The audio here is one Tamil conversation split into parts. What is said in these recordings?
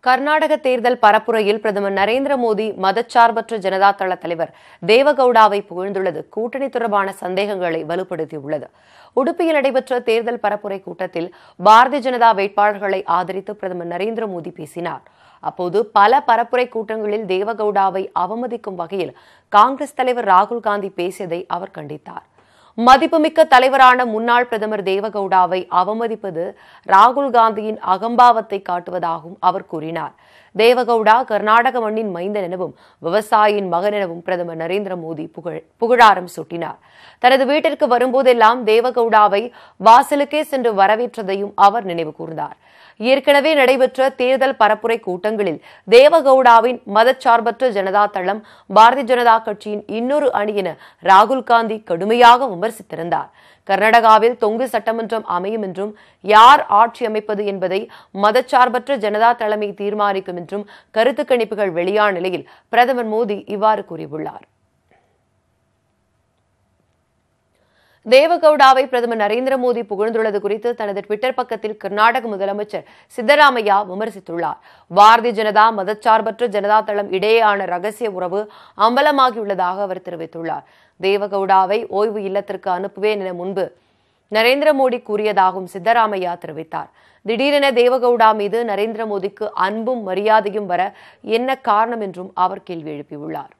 கர்நாடக தேர்தல் பரப்புரையில் பிரதமர் நரேந்திர மோடி மதச்சார்பற்ற ஜனதா தள தலைவர் தேவகவுடாவை புகழ்ந்துள்ளது கூட்டணி தொடர்பான சந்தேகங்களை வலுப்படுத்தியுள்ளது. உடுப்பியில் நடைபெற்ற தேர்தல் பரப்புரை கூட்டத்தில் பாரதிய ஜனதா வேட்பாளர்களை ஆதரித்து பிரதமர் நரேந்திர மோடி பேசினார். அப்போது பல பரப்புரை கூட்டங்களில் தேவகவுடாவை அவமதிக்கும் வகையில் காங்கிரஸ் தலைவர் ராகுல் காந்தி பேசியதை அவர் கண்டித்தார். மதிப்புமிக்க தலைவரான முன்னாள் பிரதமர் தேவகவுடாவை அவமதிப்பது ராகுல் காந்தியின் அகம்பாவத்தை காட்டுவதாகவும் அவர் கூறினார். தேவகவுடா கர்நாடக மண்ணின் மைந்தன் எனவும் விவசாயியின் மகன் எனவும் பிரதமர் நரேந்திர மோடி புகழாரம் சூட்டினார். தனது வீட்டிற்கு வரும்போதெல்லாம் தேவகவுடாவை வாசலுக்கே சென்று வரவேற்றதையும் அவர் நினைவு கூர்ந்தார். ஏற்கனவே நடைபெற்ற தேர்தல் பரப்புரை கூட்டங்களில் தேவகவுடாவின் மதச்சார்பற்ற ஜனதா தளம் பாரதிய ஜனதா கட்சியின் இன்னொரு அணி என ராகுல் காந்தி கடுமையாக விமர்சித்திருந்தார். கர்நாடகாவில் தொங்கு சட்டமன்றம் அமையும் என்றும் யார் ஆட்சி அமைப்பது என்பதை மதச்சார்பற்ற ஜனதா தலைமை தீர்மானிக்கும் என்றும் கருத்து கணிப்புகள் வெளியான நிலையில் பிரதமர் மோடி இவ்வாறு கூறியுள்ளார். தேவகவுடாவை பிரதமர் நரேந்திர மோடி புகழ்ந்துள்ளது குறித்து தனது ட்விட்டர் பக்கத்தில் கர்நாடக முதலமைச்சர் சித்தராமையா விமர்சித்துள்ளார். பாரதிய ஜனதா மதச்சார்பற்ற ஜனதா தளம் இடையேயான ரகசிய உறவு அம்பலமாகியுள்ளதாக அவர் தெரிவித்துள்ளார். தேவகவுடாவை ஓய்வு இல்லத்திற்கு அனுப்புவேன் என முன்பு நரேந்திர மோடி கூறியதாகவும் சித்தராமையா தெரிவித்தார். திடீரென தேவகவுடா மீது நரேந்திர மோடிக்கு அன்பும் மரியாதையும் வர என்ன காரணம் என்றும் அவர் கேள்வி எழுப்பியுள்ளார்.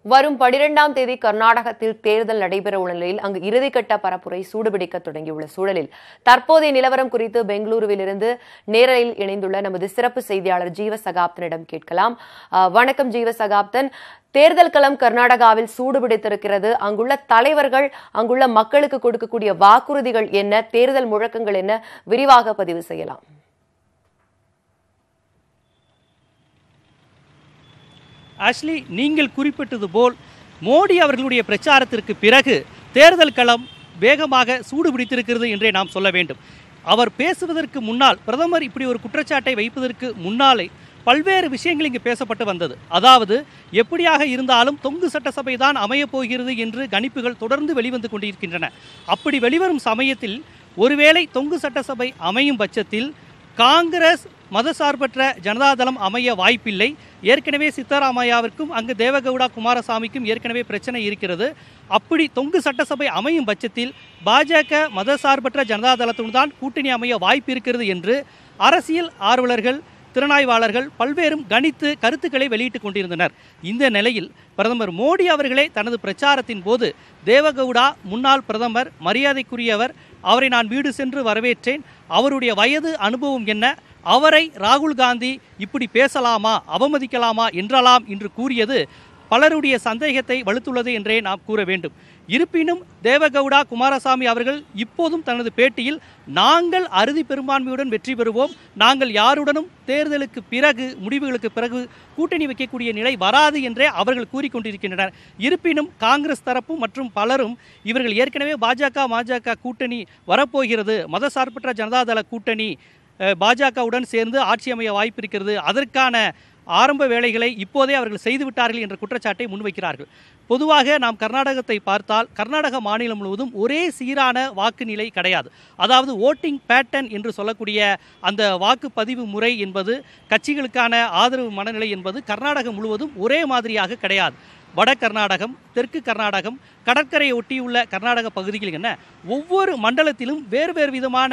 வரும் 12ஆம் தேதி கர்நாடகத்தில் தேர்தல் நடைபெறவுள்ள நிலையில் அங்கு இறுதிக்கட்ட பரப்புரை சூடுபிடிக்க தொடங்கியுள்ள சூழலில் தற்போதைய நிலவரம் குறித்து பெங்களூருவிலிருந்து நேரலில் இணைந்துள்ள நமது சிறப்பு செய்தியாளர் ஜீவசகாப்தனிடம் கேட்கலாம். வணக்கம் ஜீவசகாப்தன். தேர்தல் களம் கர்நாடகாவில் சூடுபிடித்திருக்கிறது. அங்குள்ள தலைவர்கள், அங்குள்ள மக்களுக்கு கொடுக்கக்கூடிய வாக்குறுதிகள் என்ன, தேர்தல் முழக்கங்கள் என்ன, விரிவாக பதிவு செய்யலாம். ஆஷ்லி, நீங்கள் குறிப்பிட்டது போல் மோடி அவர்களுடைய பிரச்சாரத்திற்கு பிறகு தேர்தல் களம் வேகமாக சூடுபிடித்திருக்கிறது என்றே நாம் சொல்ல வேண்டும். அவர் பேசுவதற்கு முன்னால், பிரதமர் இப்படி ஒரு குற்றச்சாட்டை வைப்பதற்கு முன்னாலே பல்வேறு விஷயங்கள் இங்கு பேசப்பட்டு வந்தது. அதாவது, எப்படியாக இருந்தாலும் தொங்கு சட்டசபை தான் அமையப் போகிறது என்று கணிப்புகள் தொடர்ந்து வெளிவந்து கொண்டிருக்கின்றன. அப்படி வெளிவரும் சமயத்தில் ஒருவேளை தொங்கு சட்டசபை அமையும் பட்சத்தில் காங்கிரஸ் மதசார்பற்ற ஜனதாதளம் அமைய வாய்ப்பில்லை. ஏற்கனவே சித்தராமையாவிற்கும் அங்கு தேவகவுடா குமாரசாமிக்கும் ஏற்கனவே பிரச்சனை இருக்கிறது. அப்படி தொங்கு சட்டசபை அமையும் பட்சத்தில் பாஜக மதசார்பற்ற ஜனதாதளத்துடன் தான் கூட்டணி அமைய வாய்ப்பு இருக்கிறது என்று அரசியல் ஆர்வலர்கள், திறனாய்வாளர்கள் பல்வேறும் கணித்து கருத்துக்களை வெளியிட்டுக் கொண்டிருந்தனர். இந்த நிலையில் பிரதமர் மோடி அவர்களே தனது பிரச்சாரத்தின் போது தேவகவுடா முன்னாள் பிரதமர், மரியாதைக்குரியவர், அவரை நான் வீடு சென்று வரவேற்றேன், அவருடைய வயது அனுபவம் என்ன, அவரை ராகுல் காந்தி இப்படி பேசலாமா, அவமதிக்கலாமா என்றலாம் என்று கூறியது பலருடைய சந்தேகத்தை வலுத்துள்ளது என்றே நாம் கூற வேண்டும். இருப்பினும் தேவகவுடா குமாரசாமி அவர்கள் இப்போதும் தனது பேட்டியில் நாங்கள் அறுதி பெரும்பான்மையுடன் வெற்றி பெறுவோம், நாங்கள் யாருடனும் தேர்தலுக்கு பிறகு, முடிவுகளுக்கு பிறகு கூட்டணி வைக்கக்கூடிய நிலை வராது என்றே அவர்கள் கூறிக்கொண்டிருக்கின்றனர். இருப்பினும் காங்கிரஸ் தரப்பும் மற்றும் பலரும் இவர்கள் ஏற்கனவே பாஜக கூட்டணி வரப்போகிறது, மதசார்பற்ற ஜனதாதள கூட்டணி பாஜகவுடன் சேர்ந்து ஆட்சி அமைய வாய்ப்பு இருக்கிறது, அதற்கான ஆரம்ப வேலைகளை இப்போதே அவர்கள் செய்துவிட்டார்கள் என்ற குற்றச்சாட்டை முன்வைக்கிறார்கள். பொதுவாக நாம் கர்நாடகத்தை பார்த்தால் கர்நாடக மாநிலம் முழுவதும் ஒரே சீரான வாக்கு நிலை கிடையாது. அதாவது ஓட்டிங் பேட்டர்ன் என்று சொல்லக்கூடிய அந்த வாக்குப்பதிவு முறை என்பது, கட்சிகளுக்கான ஆதரவு மனநிலை என்பது கர்நாடகம் முழுவதும் ஒரே மாதிரியாக கிடையாது. வட கர்நாடகம், தெற்கு கர்நாடகம், கடற்கரையை ஒட்டியுள்ள கர்நாடக பகுதிகள் என ஒவ்வொரு மண்டலத்திலும் வேறு வேறு விதமான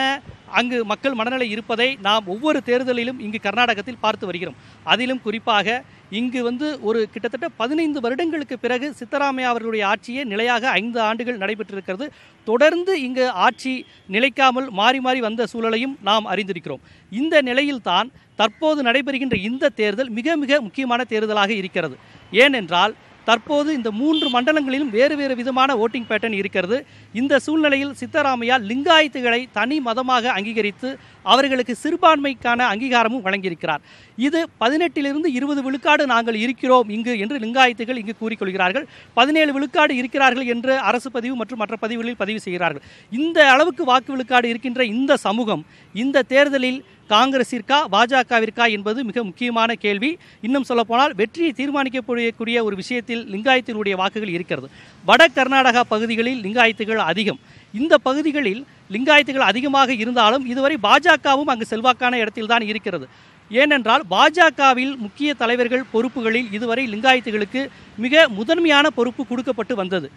அங்கு மக்கள் மனநிலை இருப்பதை நாம் ஒவ்வொரு தேர்தலிலும் இங்கு கர்நாடகத்தில் பார்த்து வருகிறோம். அதிலும் குறிப்பாக இங்கு ஒரு கிட்டத்தட்ட 15 வருடங்களுக்கு பிறகு சித்தராமையா அவர்களுடைய ஆட்சியே நிலையாக 5 ஆண்டுகள் நடைபெற்றிருக்கிறது. தொடர்ந்து இங்கு ஆட்சி நிலைக்காமல் மாறி மாறி வந்த சூழலையும் நாம் அறிந்திருக்கிறோம். இந்த நிலையில்தான் தற்போது நடைபெறுகின்ற இந்த தேர்தல் மிக மிக முக்கியமான தேர்தலாக இருக்கிறது. ஏனென்றால் தற்போது இந்த 3 மண்டலங்களிலும் வேறு வேறு விதமான ஓட்டிங் பேட்டர்ன் இருக்கிறது. இந்த சூழ்நிலையில் சித்தராமையா லிங்காயத்துகளை தனி மதமாக அங்கீகரித்து அவர்களுக்கு சிறுபான்மைக்கான அங்கீகாரமும் வழங்கியிருக்கிறார். இது 18 20 விழுக்காடு நாங்கள் இருக்கிறோம் இங்கு என்று லிங்காயத்துகள் இங்கு கூறிக்கொள்கிறார்கள். 17 விழுக்காடு இருக்கிறார்கள் என்று அரசு பதிவு மற்றும் மற்ற பதிவுகளில் பதிவு செய்கிறார்கள். இந்த அளவுக்கு வாக்கு விழுக்காடு இருக்கின்ற இந்த சமூகம் இந்த தேர்தலில் காங்கிரசிற்கா பாஜகவிற்கா என்பது மிக முக்கியமான கேள்வி. இன்னும் சொல்லப்போனால் வெற்றியை தீர்மானிக்கக்கூடிய ஒரு விஷயத்தில் லிங்காயத்தினுடைய வாக்குகள் இருக்கிறது. வட கர்நாடகா பகுதிகளில் லிங்காயத்துகள் அதிகம். இந்த பகுதிகளில் லிங்காயத்துகள் அதிகமாக இருந்தாலும் இதுவரை பாஜகவும் அங்கு செல்வாக்கான இடத்தில்தான் இருக்கிறது. ஏனென்றால் பாஜகவில் முக்கிய தலைவர்கள் பொறுப்புகளில் இதுவரை லிங்காயத்துகளுக்கு மிக முதன்மையான பொறுப்பு கொடுக்கப்பட்டு வந்தது.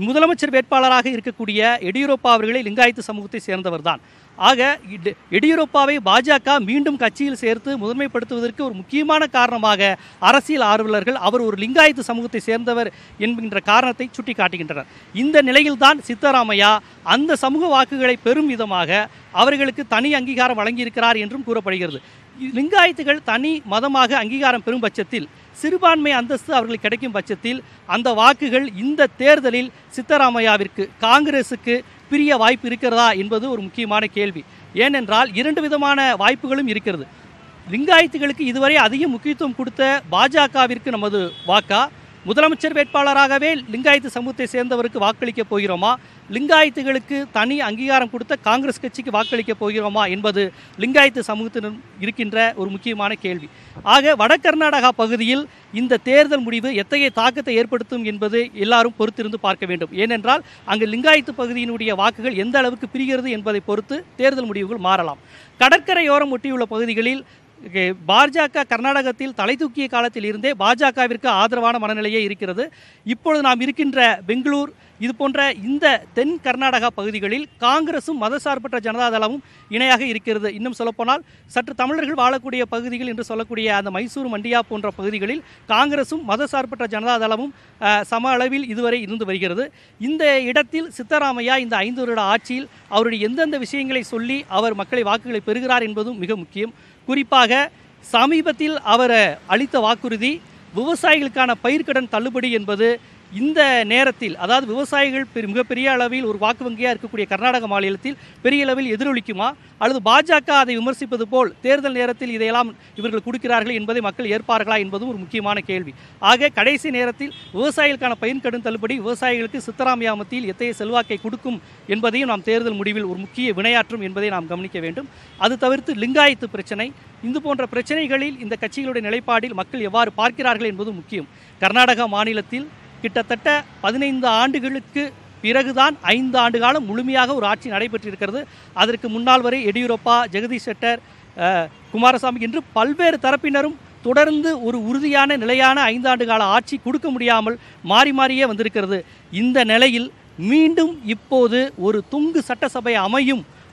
முதலமைச்சர் வேட்பாளராக இருக்கக்கூடிய எடியூரப்பா அவர்களே லிங்காயத்து சமூகத்தை சேர்ந்தவர் தான். ஆக எடியூரப்பாவை பாஜக மீண்டும் கட்சியில் சேர்த்து முதன்மைப்படுத்துவதற்கு ஒரு முக்கியமான காரணமாக அரசியல் ஆர்வலர்கள் அவர் ஒரு லிங்காயத்து சமூகத்தை சேர்ந்தவர் என்கின்ற காரணத்தை சுட்டி காட்டுகின்றனர். இந்த நிலையில்தான் சித்தராமையா அந்த சமூக வாக்குகளை பெறும் விதமாக அவர்களுக்கு தனி அங்கீகாரம் வழங்கியிருக்கிறார் என்றும் கூறப்படுகிறது. லிங்காயத்துகள் தனி மதமாக அங்கீகாரம் பெறும் பட்சத்தில், சிறுபான்மை அந்தஸ்து அவர்களுக்கு கிடைக்கும் பட்சத்தில் அந்த வாக்குகள் இந்த தேர்தலில் சித்தராமையாவிற்கு காங்கிரசுக்கு பிரிய வாய்ப்பு இருக்கிறதா என்பது ஒரு முக்கியமான கேள்வி. ஏனென்றால் இரண்டு விதமான வாய்ப்புகளும் இருக்கிறது. லிங்காயத்துகளுக்கு இதுவரை அதிக முக்கியத்துவம் கொடுத்த பாஜகவிற்கு நமது வாக்கா, முதலமைச்சர் வேட்பாளராகவே லிங்காயத்து சமூகத்தை சேர்ந்தவருக்கு வாக்களிக்கப் போகிறோமா, லிங்காயத்துகளுக்கு தனி அங்கீகாரம் கொடுத்த காங்கிரஸ் கட்சிக்கு வாக்களிக்கப் போகிறோமா என்பது லிங்காயத்து சமூகத்தினர் இருக்கின்ற ஒரு முக்கியமான கேள்வி. ஆக வட கர்நாடகா பகுதியில் இந்த தேர்தல் முடிவு எத்தகைய தாக்கத்தை ஏற்படுத்தும் என்பது எல்லாரும் பொறுத்திருந்து பார்க்க வேண்டும். ஏனென்றால் அங்கு லிங்காயத்து பகுதியினுடைய வாக்குகள் எந்த அளவுக்கு பிரிகிறது என்பதை பொறுத்து தேர்தல் முடிவுகள் மாறலாம். கடற்கரையோரம் ஒட்டியுள்ள பகுதிகளில் பாஜக கர்நாடகத்தில் தலை தூக்கிய காலத்தில் இருந்தே பாஜகவிற்கு ஆதரவான மனநிலையே இருக்கிறது. இப்பொழுது நாம் இருக்கின்ற பெங்களூர் இது போன்ற இந்த தென் கர்நாடகா பகுதிகளில் காங்கிரசும் மதசார்பற்ற ஜனதாதளமும் இணையாக இருக்கிறது. இன்னும் சொல்லப்போனால் சற்று தமிழர்கள் வாழக்கூடிய பகுதிகள் என்று சொல்லக்கூடிய அந்த மைசூர் மண்டியா போன்ற பகுதிகளில் காங்கிரசும் மதசார்பற்ற ஜனதாதளமும் சம அளவில் இதுவரை இருந்து வருகிறது. இந்த இடத்தில் சித்தராமையா இந்த 5 வருட ஆட்சியில் அவருடைய எந்தெந்த விஷயங்களை சொல்லி அவர் மக்களை வாக்குகளை பெறுகிறார் என்பதும் மிக முக்கியம். குறிப்பாக சமீபத்தில் அவர் அளித்த வாக்குறுதி விவசாயிகளுக்கான பயிர்க்கடன் தள்ளுபடி என்பது இந்த நேரத்தில், அதாவது விவசாயிகள் மிகப்பெரிய அளவில் ஒரு வாக்கு வங்கியாக இருக்கக்கூடிய கர்நாடக மாநிலத்தில் பெரிய அளவில் எதிரொலிக்குமா, அல்லது பாஜக அதை விமர்சிப்பது போல் தேர்தல் நேரத்தில் இதையெல்லாம் இவர்கள் கொடுக்கிறார்கள் என்பதை மக்கள் ஏற்பார்களா என்பதும் ஒரு முக்கியமான கேள்வி. ஆக கடைசி நேரத்தில் விவசாயிகளுக்கான பயிர்க்கடன் தள்ளுபடி விவசாயிகளுக்கு சித்தராமையா மத்தியில் எத்தகைய செல்வாக்கை கொடுக்கும் என்பதையும் நாம் தேர்தல் முடிவில் ஒரு முக்கிய வினையாற்றும் என்பதை நாம் கவனிக்க வேண்டும். அது தவிர்த்து லிங்காயத்து பிரச்சனை, இது போன்ற பிரச்சனைகளில் இந்த கட்சிகளுடைய நிலைப்பாடில் மக்கள் எவ்வாறு பார்க்கிறார்கள் என்பது முக்கியம். கர்நாடகா மாநிலத்தில் கிட்டத்தட்ட 15 ஆண்டுகளுக்கு பிறகுதான் 5 ஆண்டு காலம் முழுமையாக ஒரு ஆட்சி நடைபெற்றிருக்கிறது. அதற்கு முன்னால் வரை எடியூரப்பா, ஜெகதீஷ் ஷெட்டர், குமாரசாமி என்று பல்வேறு தரப்பினரும் தொடர்ந்து ஒரு உறுதியான நிலையான 5 ஆண்டு கால ஆட்சி கொடுக்க முடியாமல் மாறி மாறியே வந்திருக்கிறது. இந்த நிலையில் மீண்டும் இப்போது ஒரு துங்கு சட்டசபை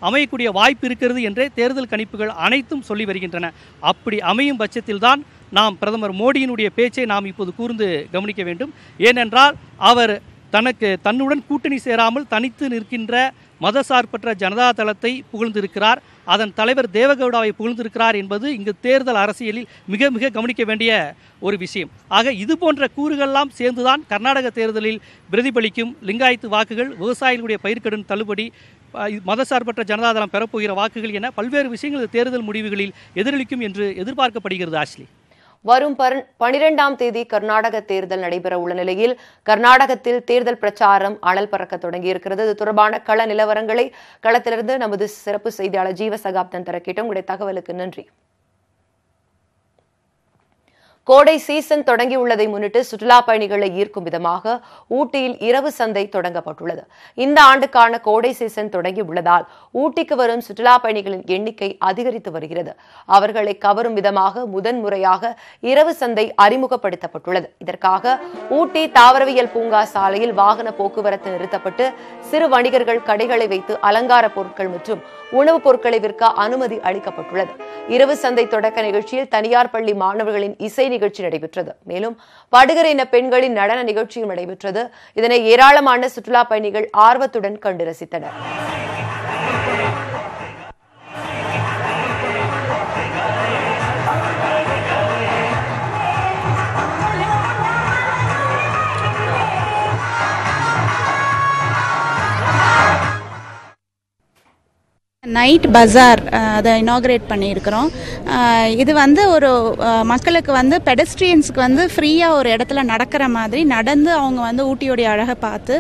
அமையக்கூடிய வாய்ப்பு இருக்கிறது என்றே தேர்தல் கணிப்புகள் அனைத்தும் சொல்லி வருகின்றன. அப்படி அமையும் பட்சத்தில்தான் நாம் பிரதமர் மோடியினுடைய பேச்சை நாம் இப்போது கூர்ந்து கவனிக்க வேண்டும். ஏனென்றால் அவர் தன்னுடன் கூட்டணி சேராமல் தனித்து நிற்கின்ற மதசார்பற்ற ஜனதாதளத்தை புகழ்ந்திருக்கிறார், அதன் தலைவர் தேவகவுடாவை புகழ்ந்திருக்கிறார் என்பது இங்கு தேர்தல் அரசியலில் மிக மிக கவனிக்க வேண்டிய ஒரு விஷயம். ஆக இது போன்ற கூறுகளெல்லாம் சேர்ந்துதான் கர்நாடக தேர்தலில் பிரதிபலிக்கும். லிங்காயத்து வாக்குகள், விவசாயிகளுடைய பயிர்க்கடன் தள்ளுபடி, மதசார்பற்ற ஜனதாதளம் பெறப்போகிற வாக்குகள் என பல்வேறு விஷயங்கள் தேர்தல் முடிவுகளில் எதிரொலிக்கும் என்று எதிர்பார்க்கப்படுகிறது. ஆஷ்லி, வரும் 12ஆம் தேதி கர்நாடக தேர்தல் நடைபெற உள்ள நிலையில் கர்நாடகத்தில் தேர்தல் பிரச்சாரம் அனல் பறக்க தொடங்கியிருக்கிறது. இது தொடர்பான கள நிலவரங்களை களத்திலிருந்து நமது சிறப்பு செய்தியாளர் ஜீவசகாப்தன் தர கேட்டோம். உங்களுடைய தகவலுக்கு நன்றி. கோடை சீசன் தொடங்கியுள்ளதை முன்னிட்டு சுற்றுலா பயணிகளை ஈர்க்கும் விதமாக ஊட்டியில் இரவு சந்தை தொடங்கப்பட்டுள்ளது. இந்த ஆண்டுக்கான கோடை சீசன் தொடங்கியுள்ளதால் ஊட்டிக்கு வரும் சுற்றுலா பயணிகளின் எண்ணிக்கை அதிகரித்து வருகிறது. அவர்களை கவரும் விதமாக முதன்முறையாக இரவு சந்தை அறிமுகப்படுத்தப்பட்டுள்ளது. இதற்காக ஊட்டி தாவரவியல் பூங்கா சாலையில் வாகன போக்குவரத்து நிறுத்தப்பட்டு சிறு வணிகர்கள் கடைகளை வைத்து அலங்கார பொருட்கள் மற்றும் உணவுப் பொருட்களை விற்க அனுமதி அளிக்கப்பட்டுள்ளது. இரவு சந்தை தொடக்க நிகழ்ச்சியில் தனியார் பள்ளி மாணவர்களின் இசை நிகழ்ச்சி நடைபெற்றது. மேலும் படுகர் இன பெண்களின் நடன நிகழ்ச்சியும் நடைபெற்றது. இதனை ஏராளமான சுற்றுலா பயணிகள் ஆர்வத்துடன் கண்டு ரசித்தனர். நைட் பஜார் அதை இனாக்ரேட் பண்ணியிருக்கிறோம். இது ஒரு மக்களுக்கு பெடஸ்ட்ரியன்ஸுக்கு ஃப்ரீயாக ஒரு இடத்துல நடக்கிற மாதிரி நடந்து அவங்க ஊட்டியோடைய அழகை பார்த்து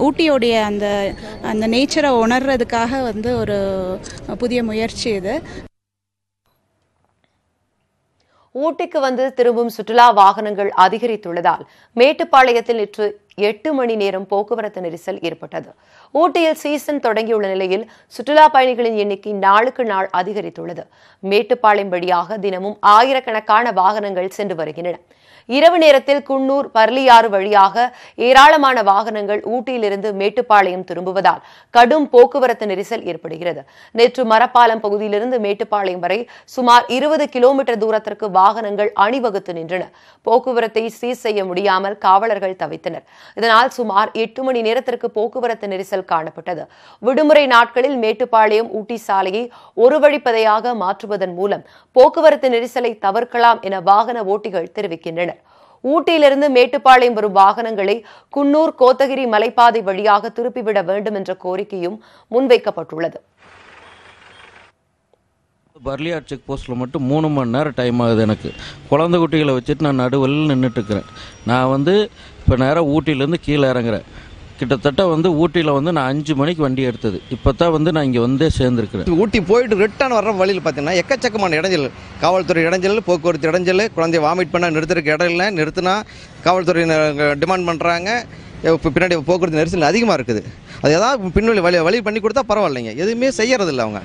ஊட்டியோடைய அந்த நேச்சரை உணர்றதுக்காக ஒரு புதிய முயற்சி இது. ஊட்டிக்கு வந்து திரும்பும் சுற்றுலா வாகனங்கள் அதிகரித்துள்ளதால் மேட்டுப்பாளையத்தில் நேற்று 8 மணி நேரம் போக்குவரத்து நெரிசல் ஏற்பட்டது. ஊட்டியில் சீசன் தொடங்கியுள்ள நிலையில் சுற்றுலா பயணிகளின் எண்ணிக்கை நாளுக்கு நாள் அதிகரித்துள்ளது. மேட்டுப்பாளையம் வழியாக தினமும் ஆயிரக்கணக்கான வாகனங்கள் சென்று வருகின்றன. இரவு நேரத்தில் குன்னூர், பர்லியாறு வழியாக ஏராளமான வாகனங்கள் ஊட்டியிலிருந்து மேட்டுப்பாளையம் திரும்புவதால் கடும் போக்குவரத்து நெரிசல் ஏற்படுகிறது. நேற்று மரப்பாலம் பகுதியிலிருந்து மேட்டுப்பாளையம் வரை சுமார் 20 கிலோமீட்டர் தூரத்திற்கு வாகனங்கள் அணிவகுத்து நின்றன. போக்குவரத்தை சீர் செய்ய முடியாமல் காவலர்கள் தவித்தனர். இதனால் சுமார் 8 மணி நேரத்திற்கு போக்குவரத்து நெரிசல் காணப்பட்டது. விடுமுறை நாட்களில் மேட்டுப்பாளையம் ஊட்டி சாலையை ஒரு வழிப்பதையாக மாற்றுவதன் மூலம் போக்குவரத்து நெரிசலை தவிர்க்கலாம் என வாகன ஓட்டிகள் தெரிவிக்கின்றனர். ஊட்டியிலிருந்து மேட்டுப்பாளையம் வரும் வாகனங்களை குன்னூர், கோத்தகிரி மலைப்பாதை வழியாக திருப்பிவிட வேண்டும் என்ற கோரிக்கையும் முன்வைக்கப்பட்டுள்ளது. பர்லியார் செக் போஸ்ட்டில் மட்டும் 3 மணி நேரம் டைம் ஆகுது. எனக்கு குழந்தை குட்டிகளை வச்சுட்டு நான் நடுவில் நின்றுட்டு இருக்கிறேன். நான் இப்போ நேரம் ஊட்டியிலேருந்து கீழே இறங்குறேன். கிட்டத்தட்ட ஊட்டியில் நான் 5 மணிக்கு வண்டி எடுத்தது. இப்போ தான் நான் இங்கே வந்தே சேர்ந்துருக்கிறேன். ஊட்டி போயிட்டு ரிட்டர்ன் வர்ற வழியில் பார்த்தீங்கன்னா எக்கச்சக்கமான இடைஞ்சல், காவல்துறை இடைஞ்சல், போக்குவரத்து இடைஞ்சல், குழந்தைய வாமிட் பண்ணால் நிறுத்துறதுக்கு இடம் இல்லை, நிறுத்தினா காவல்துறை டிமாண்ட் பண்ணுறாங்க. இப்போ பின்னாடி போக்குவரத்து நெரிசல் அதிகமாக இருக்குது. அது ஏதாவது பின்னாடி வழி பண்ணி கொடுத்தா பரவாயில்லைங்க, எதுவுமே செய்யறதில்லை அவங்க.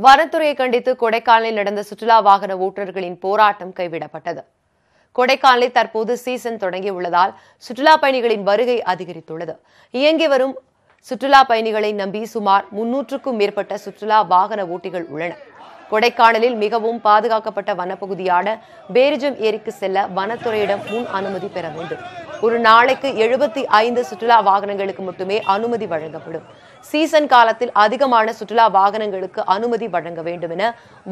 வனத்துறையை கண்டித்து கொடைக்கானலில் நடந்த சுற்றுலா வாகன ஓட்டுநர்களின் போராட்டம் கைவிடப்பட்டது. கொடைக்கானலில் தற்போது சீசன் தொடங்கியுள்ளதால் சுற்றுலா பயணிகளின் வருகை அதிகரித்துள்ளது. இயங்கி வரும் சுற்றுலா பயணிகளை நம்பி சுமார் 300க்கும் மேற்பட்ட சுற்றுலா வாகன ஓட்டிகள் உள்ளனர். கொடைக்கானலில் மிகவும் பாதுகாக்கப்பட்ட வனப்பகுதியான பேரிஜம் ஏரிக்கு செல்ல வனத்துறையிடம் முன் அனுமதி பெற வேண்டும். ஒரு நாளைக்கு 75 சுற்றுலா வாகனங்களுக்கு மட்டுமே அனுமதி வழங்கப்படும். சீசன் காலத்தில் அதிகமான சுற்றுலா வாகனங்களுக்கு அனுமதி வழங்க வேண்டும் என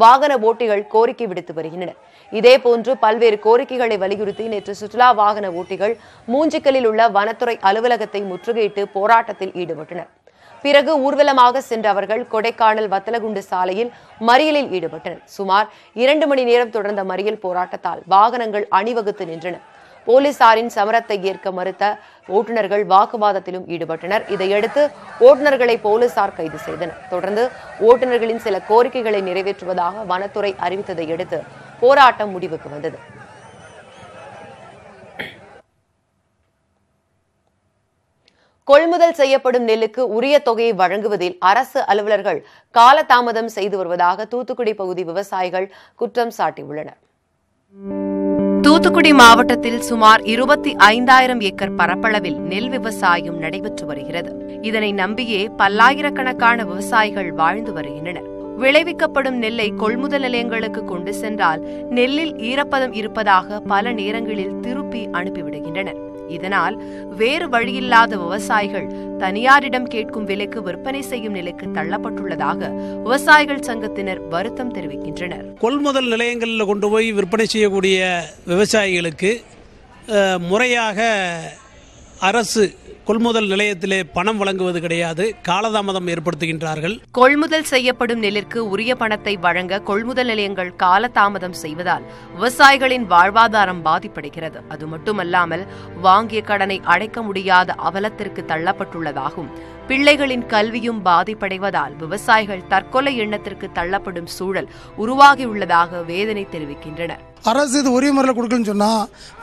வாகன ஓட்டிகள் கோரிக்கை விடுத்து வருகின்றனர். இதேபோன்று பல்வேறு கோரிக்கைகளை வலியுறுத்தி நேற்று சுற்றுலா வாகன ஓட்டிகள் மூஞ்சிக்கலில் உள்ள வனத்துறை அலுவலகத்தை முற்றுகையிட்டு போராட்டத்தில் ஈடுபட்டனர். பிறகு ஊர்வலமாக சென்ற அவர்கள் கொடைக்கானல் வத்தலகுண்டு சாலையில் மறியலில் ஈடுபட்டனர். சுமார் 2 மணி நேரம் தொடர்ந்த மறியல் போராட்டத்தால் வாகனங்கள் அணிவகுத்து நின்றன. போலீசாரின் சமரத்தை ஏற்க மறுத்த ஓட்டுநர்கள் வாக்குவாதத்திலும் ஈடுபட்டனர். இதையடுத்து ஓட்டுநர்களை போலீசார் கைது செய்தனர். தொடர்ந்து ஓட்டுநர்களின் சில கோரிக்கைகளை நிறைவேற்றுவதாக வனத்துறை அறிவித்ததை அடுத்து போராட்டம் முடிவுக்கு வந்தது. கொள்முதல் செய்யப்படும் நெல்லுக்கு உரிய தொகையை வழங்குவதில் அரசு அலுவலர்கள் காலதாமதம் செய்து வருவதாக தூத்துக்குடி பகுதி விவசாயிகள் குற்றம் சாட்டியுள்ளனர். தூத்துக்குடி மாவட்டத்தில் சுமார் 25,000 ஏக்கர் பரப்பளவில் நெல் விவசாயம் நடைபெற்று வருகிறது. இதனை நம்பியே பல்லாயிரக்கணக்கான விவசாயிகள் வாழ்ந்து வருகின்றனர். விளைவிக்கப்படும் நெல்லை கொள்முதல் நிலையங்களுக்கு கொண்டு சென்றால் நெல்லில் ஈரப்பதம் இருப்பதாக பல நேரங்களில் திருப்பி அனுப்பிவிடுகின்றனர். இதனால் வேறு வழியில்லாத விவசாயிகள் தனியாரிடம் கேட்கும் விலைக்கு விற்பனை செய்யும் நிலைக்கு தள்ளப்பட்டுள்ளதாக விவசாயிகள் சங்கத்தினர் வருத்தம் தெரிவிக்கின்றனர். கொள்முதல் நிலையங்களில் கொண்டு போய் விற்பனை செய்யக்கூடிய விவசாயிகளுக்கு முறையாக அரசு கொள்முதல் நிலையத்திலே பணம் வழங்குவது கிடையாது, காலதாமதம் ஏற்படுத்துகின்றார்கள். கொள்முதல் செய்யப்படும் நெல்லிற்கு உரிய பணத்தை வழங்க கொள்முதல் நிலையங்கள் காலதாமதம் செய்வதால் விவசாயிகளின் வாழ்வாதாரம் பாதிப்படைகிறது. அது மட்டுமல்லாமல் வாங்கிய கடனை அடைக்க முடியாத அவலத்திற்கு தள்ளப்பட்டுள்ளதாகும். பிள்ளைகளின் கல்வியும் பாதிப்படைவதால் விவசாயிகள் தற்கொலை எண்ணத்திற்கு தள்ளப்படும் சூழல் உருவாகியுள்ளதாக வேதனை தெரிவிக்கின்றனர். அரசு இது உரிய முறையில் கொடுக்கணும்னு சொன்னா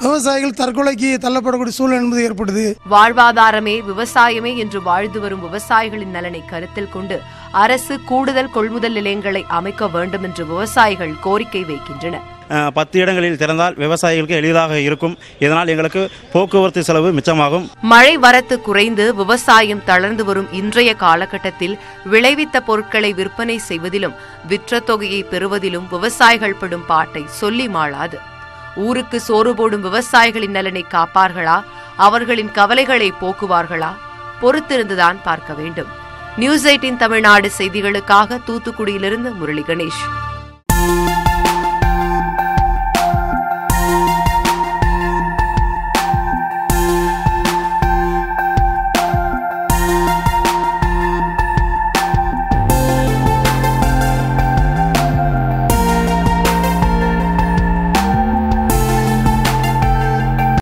விவசாயிகள் தற்கொலைக்கு தள்ளப்படக்கூடிய சூழல் என்பது ஏற்படுது. வாழ்வாதாரமே விவசாயமே என்று வாழ்ந்து வரும் விவசாயிகளின் நலனை கருத்தில் கொண்டு அரசு கூடுதல் கொள்முதல் நிலையங்களை அமைக்க வேண்டும் என்று விவசாயிகள் கோரிக்கை வைக்கின்றனர். 10 இடங்களில் திறந்தால் விவசாயிகளுக்கு எளிதாக இருக்கும். இதனால் எங்களுக்கு போக்குவரத்து செலவு மிச்சமாகும். மழை வரத்து குறைந்து விவசாயம் தளர்ந்து வரும் இன்றைய காலகட்டத்தில் விளைவித்த பொருட்களை விற்பனை செய்வதிலும் விற்ற தொகையை பெறுவதிலும் விவசாயிகள் படும் பாட்டை சொல்லி மாளாது. ஊருக்கு சோறு போடும் விவசாயிகளின் நலனை காப்பார்களா, அவர்களின் கவலைகளை போக்குவார்களா? பொறுத்திருந்துதான் பார்க்க வேண்டும். நியூஸ் 18 தமிழ்நாடு செய்திகளுக்காக தூத்துக்குடியிலிருந்து முரளி கணேஷ்.